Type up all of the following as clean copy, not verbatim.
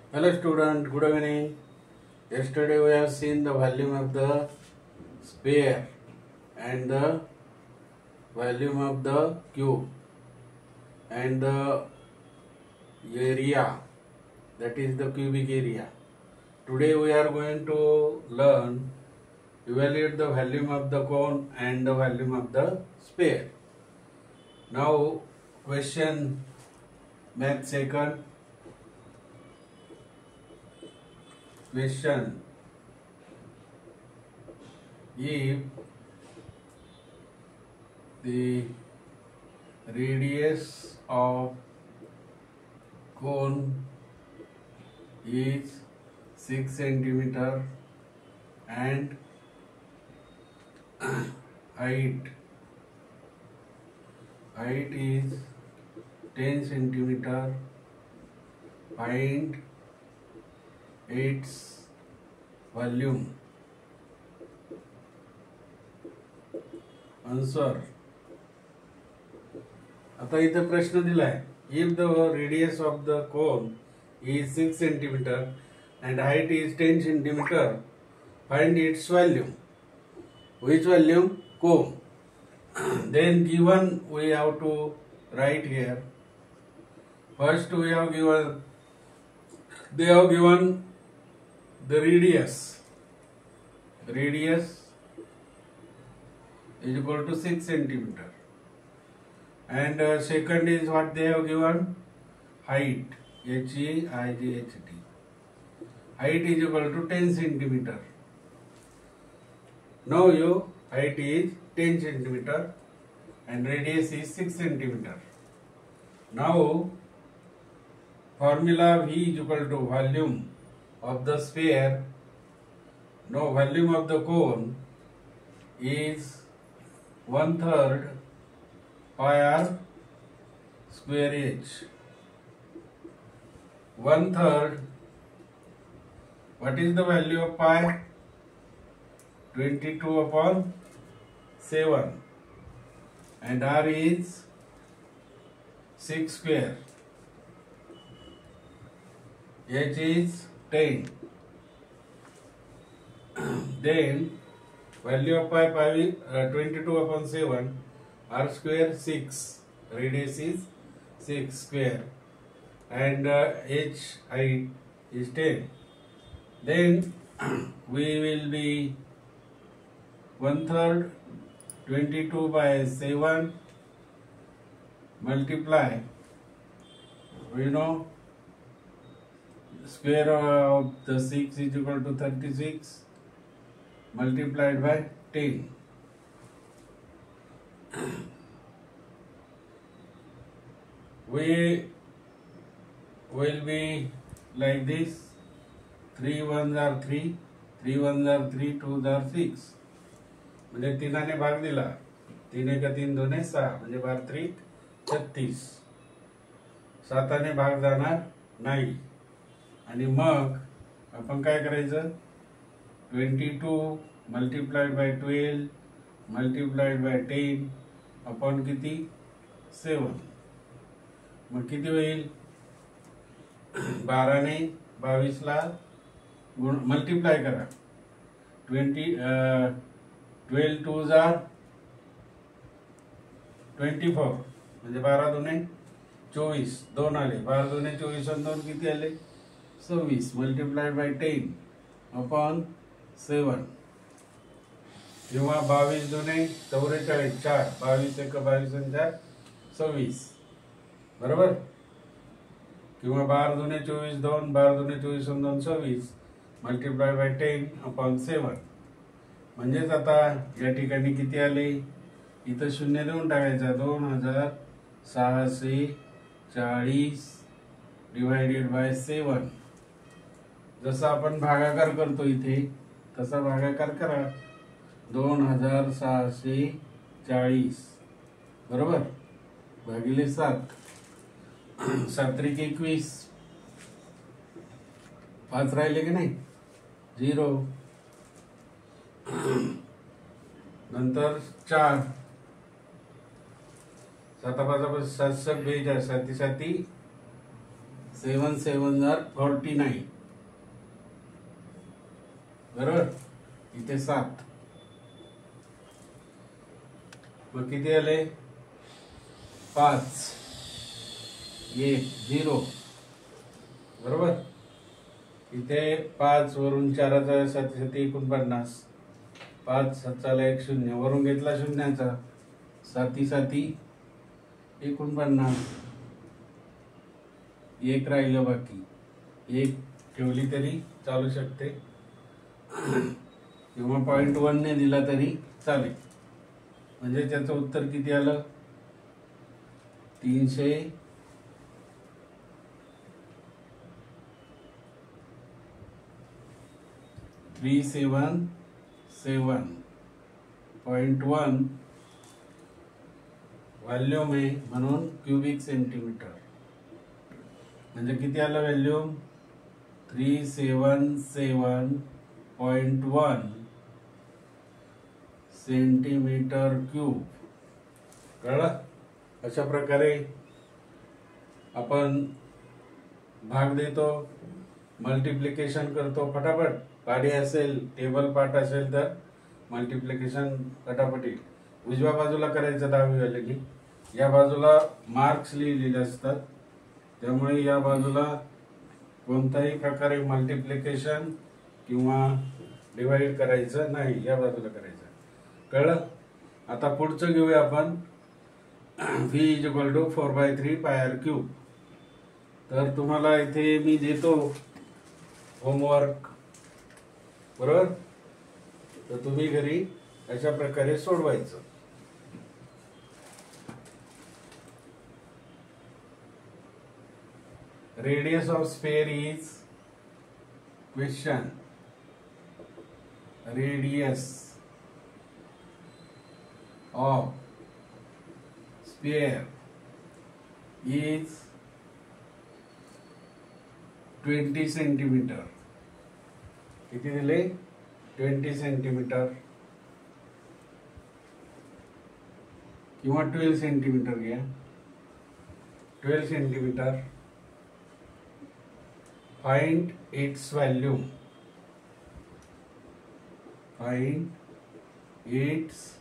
Hello student, good evening. Yesterday we have seen the volume of the sphere and the volume of the cube and the area, that is the cubic area. Today we are going to learn evaluate the volume of the cone and the volume of the sphere. Now question math second. Question: if the radius of cone is 6 centimeter and height is 10 centimeter, find its volume. Answer. आता इथे प्रश्न दिलाय, if the radius of the cone is 6 centimeter and height is 10 centimeter, find its volume. Which volume? Cone. Then given we have to write here. First we have given, they have given the radius. Radius is equal to 6 centimeter. And second is what they have given? Height. Height. Height is equal to 10 centimeter. Now your height is 10 centimeter and radius is 6 centimeter. Now formula V is equal to volume of the sphere. Now volume of the cone is 1/3 pi r square h. 1/3. What is the value of pi? 22/7. And r is 6 square. H is 10. Then value of pi 22/7, r square 6, radius is 6 square, and h height is 10. Then we will be 1/3 22/7 multiply, we know square of the 6 is equal to 36 multiplied by 10. We will be like this. 3 1s are 3, 3 1s are 3, 2s are 6. म्हणजे 3 भाग दिला, 3 1 3 2 6, म्हणजे 12 3 36. 7 भाग जाणार नाही. आणि मग आपण काय करायचं? 22 multiplied by 12 multiplied by 10 upon किती? 7. मग किती होईल? 12 ने 22 ला मल्टिप्लाय करा. 12 2s are 24, म्हणजे 12 2 24, 2 आले. 12 2 24 आणि 2 किती आले? 26 multiplied by 10 upon 7. किंवा 22 2 44, 4, 22 1 22 आणि 4 26, बरोबर. किंवा 12 2 24 2, 12 2 24 आणि 2 26 multiplied by 10 upon 7. म्हणजेच आता या ठिकाणी किती आले? इथं शून्य देऊन टाकायचा. 2640 डिवायडेड बाय 7. जसा आपण भागाकार करतो इथे तसा भागाकार करा. 2640 बरोबर भागिले 7. 7 3 21, 5 राहिले की नाही? 0. नंतर 4, 7 5 7 7 42, 7 7 7 7 जार 49 बरोबर. इथे 7 मग किती आले 5 1 0 बरोबर. इथे 5 वरून 4चा 7 49 5 7 1 0 वरून घेतला शून्याचा 7 7 49 एक राहिलं बाकी. एक ठेवली तरी चालू शकते किंवा 0.1 ने दिला तरी चालेल. म्हणजे त्याचं उत्तर किती आलं 377.1 व्हॉल्यूम आहे म्हणून क्यूबिक सेंटीमीटर. म्हणजे किती आलं व्हॉल्यूम 377.1 सेंटीमीटर क्यूब. कळलं. अशा प्रकारे आपण भाग देतो, मल्टिप्लिकेशन करतो फटाफट. पाढे असेल टेबल पार्ट असेल तर मल्टिप्लिकेशन फटाफट. उजव्या बाजूला करायचं 10वी वाल्यानी. या बाजूला मार्क्स लिहिलेले असतात त्यामुळे या बाजूला कोणत्याही प्रकारे मल्टिप्लिकेशन किंवा डिवाइड करायचं नाही, या बाजूला करायचं. कळलं. आता पुढचं घेऊया आपण v = 4/3 πr³. तर तुम्हाला इथे मी देतो होमवर्क बरोबर. तर तुम्ही घरी अशा प्रकारे सोडवायचं. Radius of sphere is question. Radius of sphere is 20 centimetre. किती दिले 20 सेंटीमीटर किंवा 12 सेंटीमीटर घ्या. 12 centimetre. Find its volume. Find its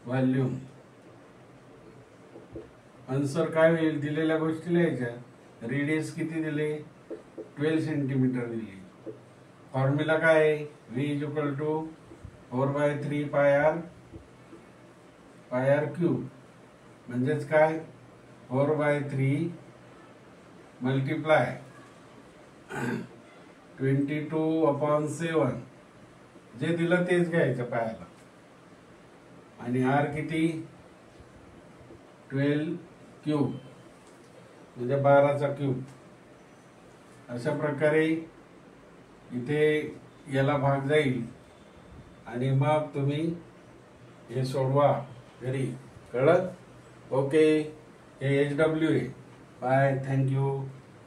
volume. Answer काय होईल दिलेल्या गोष्टी लिहायच्या. रेडियस किती दिले 12 सेंटीमीटर दिली. फॉर्म्युला काय आहे v = 4/3 πr³ म्हणजेच काय 4/3 मल्टिप्लाय 22/7 जे दिलं तेच घ्यायचं पायाला. आणि r किती 12³ म्हणजे 12चा क्यूब. अशा प्रकारे इथे याला भाग जाईल आणि मग तुम्ही हे सोडवा घरी. कळलं. ओके. हे HW आहे. बाय. थँक्यू.